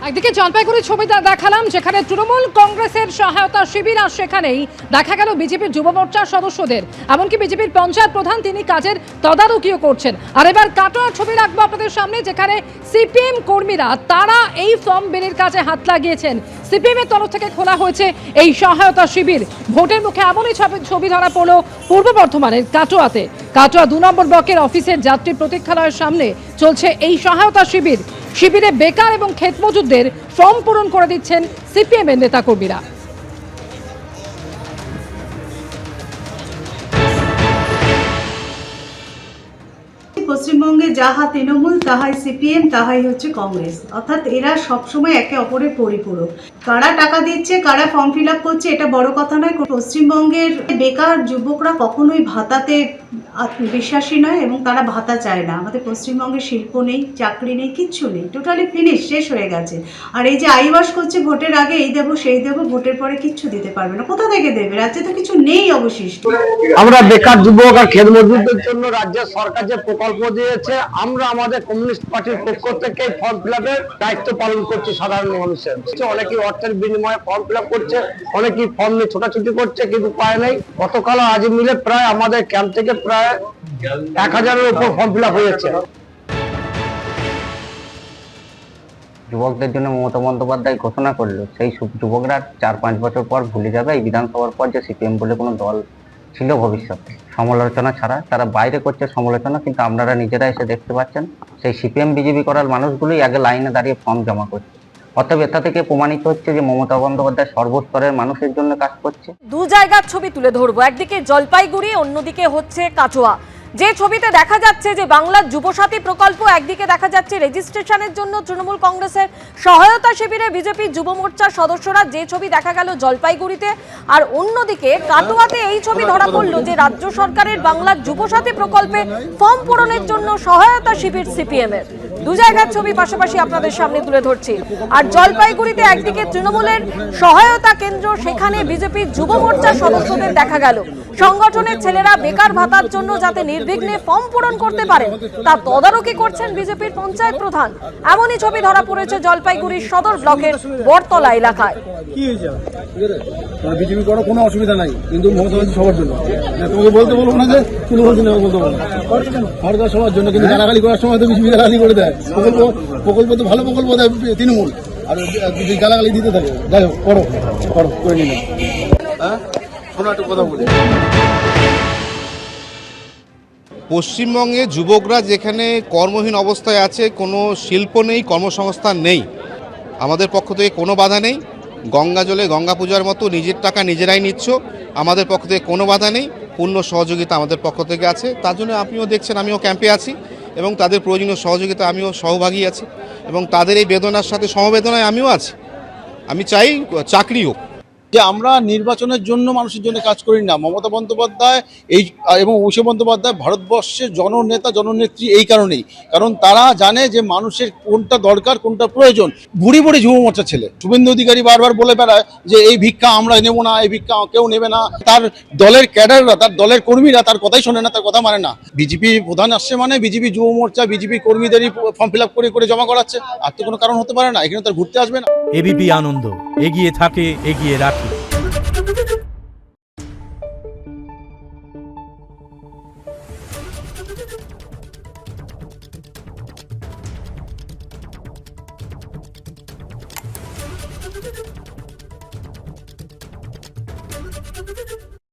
একদিকে জলপাইগুড়ির ছবি দেখালাম যেখানে তৃণমূল কংগ্রেসের সহায়তা শিবির, আর সেখানেই দেখা গেল বিজেপির যুব মোর্চার সদস্যদের, এমনকি বিজেপির পঞ্চায়েত প্রধান তিনি কাজের তদারকিও করছেন। আর এবার কাটোয়া ছবি রাখবো আপনাদের সামনে, যেখানে সিপিএম কর্মীরা তারা এই ফর্ম বিলির কাজে হাত লাগিয়েছেন। সিপিএম এর তরফ থেকে খোলা হয়েছে এই সহায়তা শিবির। ভোটের মুখে এমনই ছবি ধরা পড়ল পূর্ব বর্ধমানের কাটোয়াতে। কাটোয়া 2 নম্বর ব্লকের অফিসের যাত্রী প্রতীক্ষালয়ের সামনে চলছে এই সহায়তা শিবির। শিবিরে বেকার এবং ক্ষেত মজুরদের ফর্ম পূরণ করে দিচ্ছেন সিপিএম এর নেতাকর্মীরা। পশ্চিমবঙ্গে যাহা তৃণমূল তাহাই সিপিএম তাহাই হচ্ছে কংগ্রেস, অর্থাৎ এরা সবসময় একে অপরের পরিপূরক। কারা টাকা দিচ্ছে, কারা ফর্ম ফিল আপ করছে, এটা বড় কথা নয়। পশ্চিমবঙ্গের বেকার যুবকরা কখনোই ভাতাতে বিশ্বাসী নয় এবং তারা ভাতা চায় না। আমাদের পশ্চিমবঙ্গে শিল্প নেই, চাকরি নেই, কিচ্ছু নেই, টোটালি ফিনিশ, শেষ হয়ে গেছে। আর এই যে আইওয়াস করছে ভোটের আগে এই দেবো সেই দেবো, ভোটের পরে কিচ্ছু দিতে পারবে না। কোথা থেকে দেবে? রাজ্যে তো কিছু নেই অবশিষ্ট। আমরা বেকার যুবক আর ক্ষেত মজদুরদের জন্য রাজ্য সরকার যে প্রকল্প দিয়েছে, আমরা আমাদের কমিউনিস্ট পার্টির পক্ষ থেকে ফর্ম ফিল আপের দায়িত্ব পালন করছি সাধারণ মানুষের। অনেকেই অর্থের বিনিময়ে ফর্ম ফিল আপ করছে, অনেকেই ফর্ম নিয়ে ছোটাছুটি করছে, কিন্তু পায় নাই। গতকাল আজ মিলে প্রায় আমাদের ক্যাম্প থেকে প্রায় 1000-এর উপর ফর্ম ফিল আপ হয়েছে। যুবকদের জন্য মমতা বন্দ্যোপাধ্যায় ঘোষণা করলো, সেই যুবকরা 4-5 বছর পর ভুলে যাবে এই বিধানসভার পর যে সিপিএম বলে কোনো দল ছিল ভবিষ্যতে। সমালোচনা ছাড়া তারা বাইরে করছে সমালোচনা, কিন্তু আপনারা নিজেরা এসে দেখতে পাচ্ছেন সেই সিপিএম বিজেপি করার মানুষগুলোই আগে লাইনে দাঁড়িয়ে ফর্ম জমা করছে। অতএব এটা থেকে প্রমাণিত হচ্ছে যে মমতা বন্দ্যোপাধ্যায় সর্বস্তরের মানুষের জন্য কাজ করছে। দু জায়গার ছবি তুলে ধরবো, একদিকে জলপাইগুড়ি, অন্যদিকে হচ্ছে কাটোয়া। যে ছবিতে দেখা যাচ্ছে যে বাংলার যুবসাথী প্রকল্প, একদিকে দেখা যাচ্ছে রেজিস্ট্রেশনের জন্য তৃণমূল কংগ্রেসের সহায়তা শিবিরে বিজেপি যুব মোর্চার সদস্যরা, যে ছবি দেখা গেল জলপাইগুড়িতে। আর অন্যদিকে কাটোয়াতে এই ছবি ধরা পড়লো যে রাজ্য সরকারের বাংলার যুবসাথী প্রকল্পে ফর্ম পূরণের জন্য সহায়তা শিবির সিপিএম এর। দু জায়গার ছবি পাশাপাশি আপনাদের সামনে তুলে ধরছি। আর জলপাইগুড়িতে একদিকে তৃণমূলের সহায়তা কেন্দ্র, সেখানে বিজেপি যুব মোর্চার সদস্যদের দেখা গেল সংগঠনের ছেলেরা বেকার ভাতার জন্য যাতে নির্বিঘ্নে ফর্ম পূরণ করতে পারে তার তদারকি করছেন বিজেপির পঞ্চায়েত প্রধান। এমনই ছবি ধরা পড়েছে জলপাইগুড়ির সদর ব্লকের বরতলা এলাকায়। কি হয়েছে? বিজেপি করার কোনো অসুবিধা নাই, কিন্তু মমতা ব্যানার্জি সবার জন্য। তোমাকে বলতে বলবো না যে কোনো বলতে বলতে বলো সরকার সবার জন্য, কিন্তু গালাগালি করার সময় তো বিজেপি গালাগালি করে দেয়। প্রকল্প তো ভালো প্রকল্প দেয় তৃণমূল, আর গালাগালি দিতে থাকে। যাই হোক, করো করো করে নিলাম। হ্যাঁ, শোনো একটা কথা বলি। পশ্চিমবঙ্গে যুবকরা যেখানে কর্মহীন অবস্থায় আছে, কোনো শিল্প নেই, কর্মসংস্থান নেই, আমাদের পক্ষ থেকে কোনো বাধা নেই। গঙ্গা জলে গঙ্গা পূজার মতো নিজের টাকা নিজেরাই নিচ্ছ, আমাদের পক্ষ থেকে কোনো বাধা নেই। পূর্ণ সহযোগিতা আমাদের পক্ষ থেকে আছে। তার জন্য আপনিও দেখছেন আমিও ক্যাম্পে আছি এবং তাদের প্রয়োজনীয় সহযোগিতা আমিও সহভাগী আছি এবং তাদের এই বেদনার সাথে সমবেদনায় আমিও আছি। আমি চাই চাকরি হোক। যে আমরা নির্বাচনের জন্য মানুষের জন্য কাজ করি না। মমতা বন্দ্যোপাধ্যায় এবং অভিষেক বন্দ্যোপাধ্যায় ভারতবর্ষের জননেতা জননেত্রী এই কারণেই, কারণ তারা জানে যে মানুষের কোনটা দরকার, কোনটা প্রয়োজন। বুড়ি বুড়ি যুব মোর্চার ছেলে শুভেন্দু অধিকারী বারবার বলে বেড়ায় যে এই ভিক্ষা আমরা নেব না, এই ভিক্ষা কেউ নেবে না। তার দলের ক্যাডাররা, তার দলের কর্মীরা তার কথাই শোনে না, তার কথা মানে না। বিজেপি প্রধান আসছে মানে বিজেপি যুব মোর্চা বিজেপি কর্মীদেরই ফর্ম ফিল আপ করে করে জমা করাচ্ছে, আর তো কোনো কারণ হতে পারে না। এখানে তার ঘুরতে আসবে না। এবিপি আনন্দ, এগিয়ে থাকে, এগিয়ে রাখে। Thank you.